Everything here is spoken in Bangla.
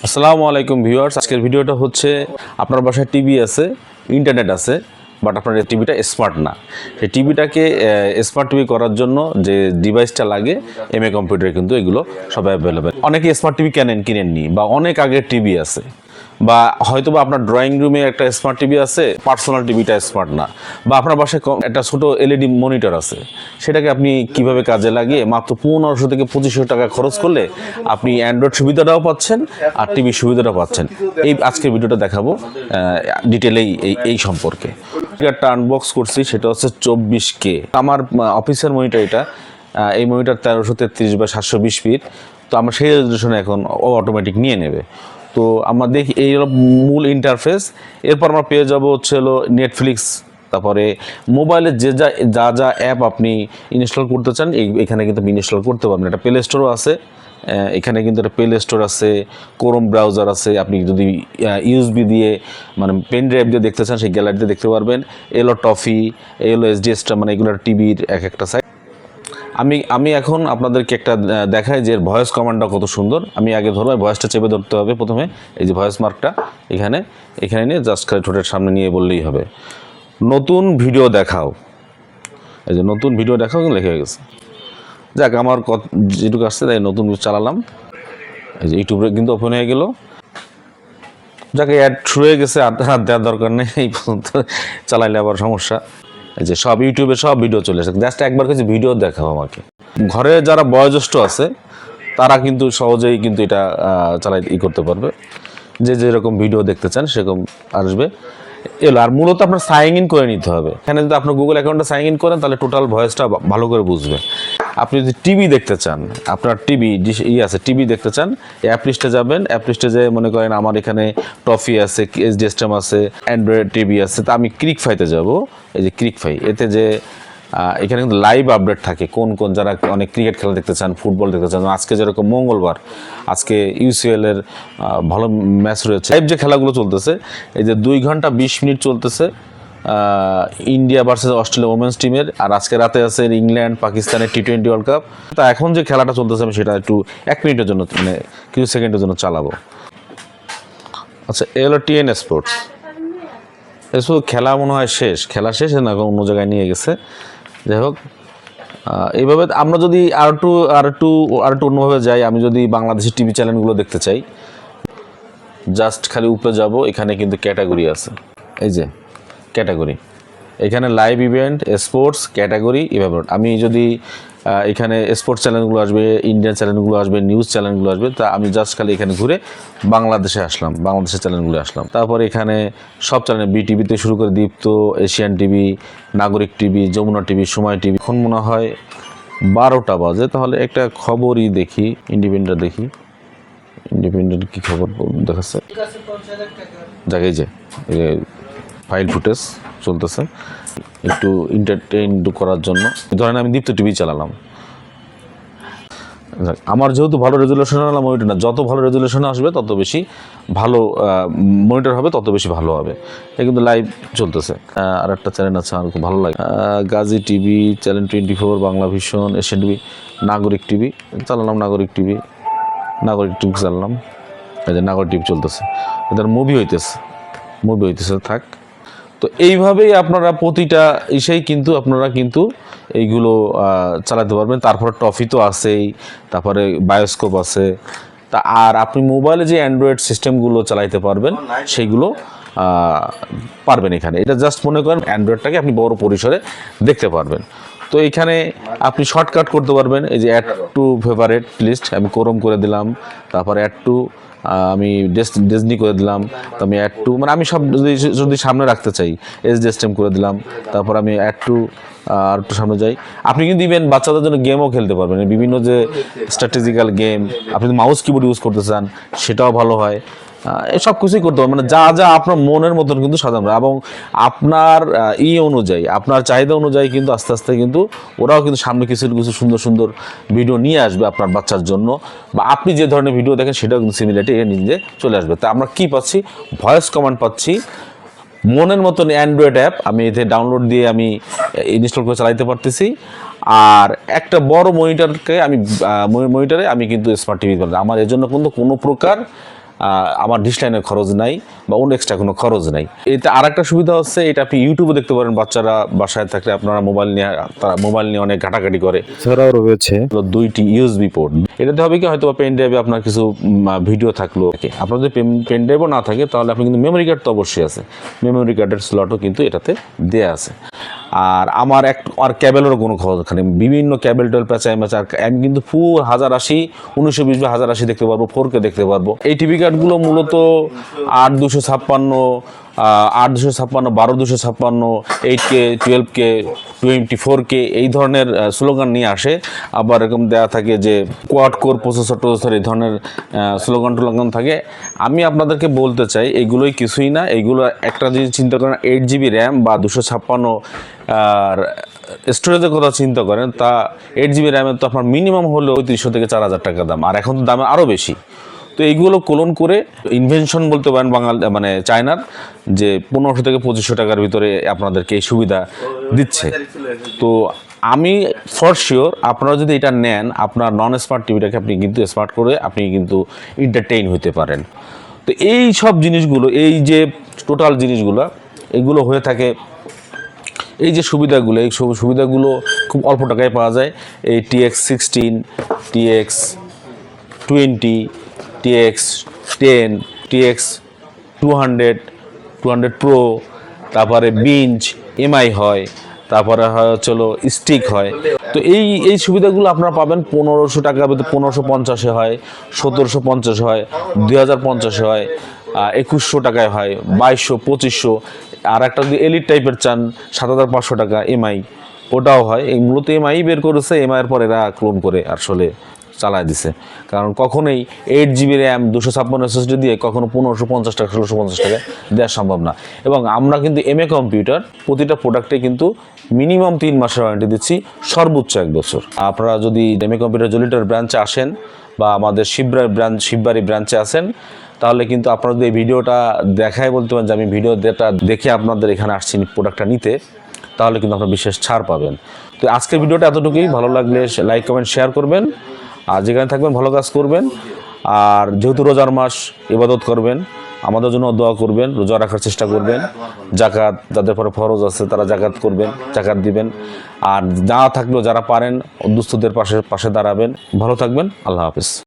আসসালামু আলাইকুম ভিউয়ার্স, আজকের ভিডিওটা হচ্ছে আপনার বাসায় টিভি আছে, ইন্টারনেট আছে, বাট আপনার এই টিভিটা স্মার্ট না। সেই টিভিটাকে স্মার্ট টিভি করার জন্য যে ডিভাইসটা লাগে এমএ কম্পিউটারে কিন্তু এগুলো সব অ্যাভেলেবেল। অনেকে স্মার্ট টিভি কিনেননি বা অনেক আগের টিভি আছে, বা হয়তো বা আপনার ড্রয়িং রুমে একটা স্মার্ট টিভি আছে, পার্সোনাল টিভিটা স্মার্ট না, বা আপনার বাসায় একটা ছোটো এলইডি মনিটর আছে, সেটাকে আপনি কিভাবে কাজে লাগিয়ে মাত্র 1500 থেকে 2500 টাকা খরচ করলে আপনি অ্যান্ড্রয়েড সুবিধাটাও পাচ্ছেন আর টিভি সুবিধাটাও পাচ্ছেন। এই আজকের ভিডিওটা দেখাবো ডিটেলেই এই সম্পর্কে। একটা আনবক্স করছি, সেটা হচ্ছে 24K। আমার অফিসের মনিটর এটা, এই মনিটর 1333 বা 720 ফিট। তো আমরা সেই রেজলিউশনে এখন অটোমেটিক নিয়ে নেবে। তো আমরা দেখি এই হলো মূল ইন্টারফেস। এরপর আমরা পেয়ে যাবো হচ্ছে হলো নেটফ্লিক্স, তারপরে মোবাইলে যা যা অ্যাপ আপনি ইনস্টল করতে চান এখানে কিন্তু আপনি ইনস্টল করতে পারবেন। একটা প্লে স্টোরও আছে, এখানে কিন্তু একটা প্লে স্টোর আছে, ক্রোম ব্রাউজার আছে। আপনি যদি ইউএসবি দিয়ে মানে পেন ড্রাইভ দিয়ে দেখতে চান সেই গ্যালারিতে দেখতে পারবেন। এলো টফি, এলো এসডিএসটা, মানে এগুলোর টিভির এক একটা সাইট। আমি এখন আপনাদেরকে একটা দেখাই যে ভয়েস কমান্ডটা কত সুন্দর। আমি আগে ধরবো, ভয়েসটা চেপে ধরতে হবে প্রথমে, এই যে ভয়েস মার্কটা এখানে নিয়ে জাস্ট খালি ঠোঁটের সামনে নিয়ে বললেই হবে নতুন ভিডিও দেখাও। এই যে নতুন ভিডিও দেখাও লেখা হয়ে গেছে। যাক, আমার যেটুকু আসছে তাই নতুন চালালাম। এই যে ইউটিউবে কিন্তু ওপেন হয়ে গেল। যাকে অ্যাড শুরু হয়ে গেছে, হাত দেওয়ার দরকার নেই, এই পর্যন্ত চালাইলে আবার সমস্যা। এই যে সব ইউটিউবে সব ভিডিও চলে আসে, জাস্ট একবার কিছু ভিডিও দেখাও আমাকে। ঘরে যারা বয়োজ্যেষ্ঠ আছে তারা কিন্তু সহজেই কিন্তু এটা চালাই করতে পারবে, যে যেরকম ভিডিও দেখতে চান সেরকম আসবে। এলো, আর মূলত আপনার সাইন ইন করে নিতে হবে। এখানে যদি আপনার গুগল অ্যাকাউন্টে সাইন ইন করেন তাহলে টোটাল ভয়েসটা ভালো করে বুঝবে। আপনি যদি টিভি দেখতে চান, আপনার টিভি আছে, টিভি দেখতে চান, অ্যাপ লিস্টে যাবেন। অ্যাপ লিস্টে যেয়ে মনে করেন আমার এখানে টফি আছে, এসডিএসটেম আছে, অ্যান্ড্রয়েড টিভি আছে, তা আমি ক্রিকফাইতে যাব। এই যে ক্রিকফাই, এতে যে এখানে কিন্তু লাইভ আপডেট থাকে, কোন যারা অনেক ক্রিকেট খেলা দেখতে চান, ফুটবল দেখতে চান। আজকে যেরকম মঙ্গলবার, আজকে ইউসিএল এর ভালো ম্যাচ রয়েছে, লাইভ যে খেলাগুলো চলতেছে, এই যে 2 ঘন্টা 20 মিনিট চলতেছে ইন্ডিয়া ভার্সেস অস্ট্রেলিয়া ওমেন্স টিমের। আর আজকে রাতে আছে ইংল্যান্ড পাকিস্তানের টি20 ওয়ার্ল্ড কাপ। তা এখন যে খেলাটা চলতেছে আমি সেটা একটু 1 মিনিটের জন্য, মানে কিছু সেকেন্ডের জন্য চালাবো। আচ্ছা, এ হলো টিএন স্পোর্টস। শুধু খেলা মনে হয় খেলা শেষ না, অন্য জায়গায় নিয়ে গেছে। যাই হোক, এইভাবে আমরা যদি আর একটু অন্যভাবে যাই, আমি যদি বাংলাদেশের টিভি চ্যানেলগুলো দেখতে চাই, জাস্ট খালি উপরে যাব, এখানে কিন্তু ক্যাটাগরি আছে। এই যে ক্যাটাগরি, এখানে লাইভ ইভেন্ট, স্পোর্টস, ক্যাটাগরি, এভাবে আমি যদি এখানে স্পোর্টস চ্যানেলগুলো আসবে, ইন্ডিয়ান চ্যানেলগুলো আসবে, নিউজ চ্যানেলগুলো আসবে। তা আমি জাস্ট খালি এখানে ঘুরে বাংলাদেশে আসলাম, বাংলাদেশের চ্যানেলগুলো আসলাম। তারপর এখানে সব চ্যানেল, বিটিভিতে শুরু করে দীপ্ত, এশিয়ান টিভি, নাগরিক টিভি, যমুনা টিভি, সময় টিভি। এখন মনে হয় 12টা বাজে, তাহলে একটা খবরই দেখি, ইন্ডিপেন্ডেন্ট দেখি। ইন্ডিপেন্ডেন্ট কী খবর দেখাচ্ছে? জায়গায় যে ফাইল ফুটেজ চলতেছে, একটু এন্টারটেইন করার জন্য। ধরেন আমি দীপ্ত টিভি চালালাম, আমার যেহেতু ভালো রেজুলেশন আলাম মনিটর না, যত ভালো রেজুলেশন আসবে তত বেশি ভালো মনিটর হবে, তত বেশি ভালো হবে। এটা কিন্তু লাইভ চলতেছে। আর একটা চ্যানেল আছে আমার খুব ভালো লাগে, Gazi TV, channel 24, Bangla vision, Asian TV, নাগরিক টিভি চালালাম, নাগরিক টিভি চালালাম। এই যে নাগরিক টিভি চলতেছে, এদের মুভি হইতেছে থাক। তো এইভাবেই আপনারা প্রতিটা ইসেই কিন্তু আপনারা কিন্তু এইগুলো চালাতে পারবেন। তারপরে টফি তো আছেই, তারপরে বায়োস্কোপ আছে। তা আর আপনি মোবাইলে যে অ্যান্ড্রয়েড সিস্টেমগুলো চালাইতে পারবেন সেইগুলো পারবেন এখানে। এটা জাস্ট মনে করেন অ্যান্ড্রয়েডটাকে আপনি বড় পরিসরে দেখতে পারবেন। তো এইখানে আপনি শর্টকাট করতে পারবেন। এই যে অ্যাড টু ফেভারেট লিস্ট আমি ক্রোম করে দিলাম, তারপর অ্যাড টু আমি ডিজনি করে দিলাম। তো আমি অ্যাড টু, মানে আমি সব যদি সামনে রাখতে চাই এসডিএসটেম করে দিলাম। তারপর আমি অ্যাড টু আর একটু সামনে যাই। আপনি কিন্তু ইভেন বাচ্চাদের জন্য গেমও খেলতে পারবেন, বিভিন্ন যে স্ট্র্যাটেজিক্যাল গেম। আপনি যদি মাউস কিবোর্ড ইউজ করতে চান সেটাও ভালো হয়। সব কিছুই করতে পারবেন, মানে যা আপনার মনের মতন কিন্তু সাজানো, এবং আপনার অনুযায়ী, আপনার চাহিদা অনুযায়ী কিন্তু আস্তে আস্তে কিন্তু ওরাও কিন্তু সামনে কিছু সুন্দর ভিডিও নিয়ে আসবে আপনার বাচ্চার জন্য। বা আপনি যে ধরনের ভিডিও দেখেন সেটাও কিন্তু সিমিলারিটি নিজে চলে আসবে। তা আমরা কি পাচ্ছি? ভয়েস কমান্ড পাচ্ছি, মনের মতন অ্যান্ড্রয়েড অ্যাপ আমি এতে ডাউনলোড দিয়ে আমি ইনস্টল করে চালাইতে পারতেছি। আর একটা বড় মনিটরে আমি কিন্তু স্মার্ট টিভি আমার এর জন্য কিন্তু কোনো প্রকার আমার ডিশ লাইনের খরচ নাই বা অন্য এক্সট্রা কোনো খরচ নাই। এতে আর একটা সুবিধা হচ্ছে, এটা আপনি ইউটিউবে দেখতে পারেন। বাচ্চারা বাসায় থাকলে আপনারা মোবাইল নিয়ে অনেক ঘাটাঘাটি করে। এছাড়াও রয়েছে 2টি ইউএসবি পোর্ট। এটাতে হবে কি, হয়তো পেন ড্রাইভে আপনার কিছু ভিডিও থাকলো, আপনার যদি পেন ড্রাইভও না থাকে তাহলে আপনি কিন্তু মেমোরি কার্ড তো অবশ্যই আছে, মেমোরি কার্ডের স্লটও কিন্তু এটাতে দেয়া আছে। আর আমার আর ক্যাবেলেরও কোনো খরচ নেই, বিভিন্ন ক্যাবেল টেল পেঁচায় মেচা আমি কিন্তু ফুল 1080 1920 বা 1080 দেখতে পারবো, 4K দেখতে পারবো। এই টিভি কার্ডগুলো মূলত 8256, 8256, 12256, 8K, 12K, 24K এই ধরনের স্লোগান নিয়ে আসে। আবার এরকম দেওয়া থাকে যে কোয়াড কোর প্রসেসর এই ধরনের স্লোগান টোলোগান থাকে। আমি আপনাদেরকে বলতে চাই এগুলোই কিছুই না। এইগুলো একটা যদি চিন্তা করেন 8GB র্যাম বা 256 আর স্টোরেজের কথা চিন্তা করেন, তা 8GB র্যামের তো আপনার মিনিমাম হলেও 300 থেকে 4000 টাকা দাম, আর এখন তো দামে আরও বেশি। তো এইগুলো ক্লোন করে ইনভেনশন বলতে পারেন মানে চায়নার, যে 1500 থেকে 2500 টাকার ভিতরে আপনাদেরকে এই সুবিধা দিচ্ছে। তো আমি ফর শিওর আপনারা যদি এটা নেন, আপনার নন স্মার্ট টিভিটাকে আপনি কিন্তু স্মার্ট করে আপনি কিন্তু এন্টারটেইন হতে পারেন। তো এই সব জিনিসগুলো, এই যে টোটাল জিনিসগুলো, এগুলো হয়ে থাকে, এই যে সুবিধাগুলো, এই সুবিধাগুলো খুব অল্প টাকায় পাওয়া যায়। এই TX16, TX20, TX10, TX200 Pro, তারপরে বিঞ্চ এমআই হয়, তারপরে হলো স্টিক হয়। তো এই সুবিধাগুলো আপনারা পাবেন 1500 টাকা, 1550 হয়, 1750 হয়, 2050 হয়, 2100 টাকায় হয়, 2200, 2500। আর একটা যদি এলিট টাইপের চান 7500 টাকা এমআই, ওটাও হয়। এই মূলত এমআই বের করেছে, এমআইয়ের পর এরা ক্লোন করে আসলে চালায় দিছে। কারণ কখনোই 8GB র্যাম 256 SSD দিয়ে কখনো 1550 টাকা 1650 টাকা দেওয়া সম্ভব না। এবং আমরা কিন্তু MA কম্পিউটার প্রতিটা প্রোডাক্টে কিন্তু মিনিমাম 3 মাসের ওয়ারেন্টি দিচ্ছি, সর্বোচ্চ 1 বছর। আপনারা যদি MA কম্পিউটার জলিটার ব্রাঞ্চে আসেন বা আমাদের শিববাড়ি ব্রাঞ্চে আসেন, তাহলে কিন্তু আপনারা যদি এই ভিডিওটা দেখায় বলতে পারেন যে আমি ভিডিও দেখে আপনাদের এখানে আসছি প্রোডাক্টটা নিতে, তাহলে কিন্তু আপনারা বিশেষ ছাড় পাবেন। তো আজকের ভিডিওটা এতটুকুই। ভালো লাগলে লাইক কমেন্ট শেয়ার করবেন, আর যেখানে থাকবেন ভালো কাজ করবেন। আর যেহেতু রোজার মাস, ইবাদত করবেন, আমাদের জন্য দোয়া করবেন, রোজা রাখার চেষ্টা করবেন। জাকাত যাদের পরে ফরজ আছে তারা জাকাত করবেন, জাকাত দিবেন। আর না থাকলেও যারা পারেন দুস্থদের পাশে দাঁড়াবেন। ভালো থাকবেন। আল্লাহ হাফেজ।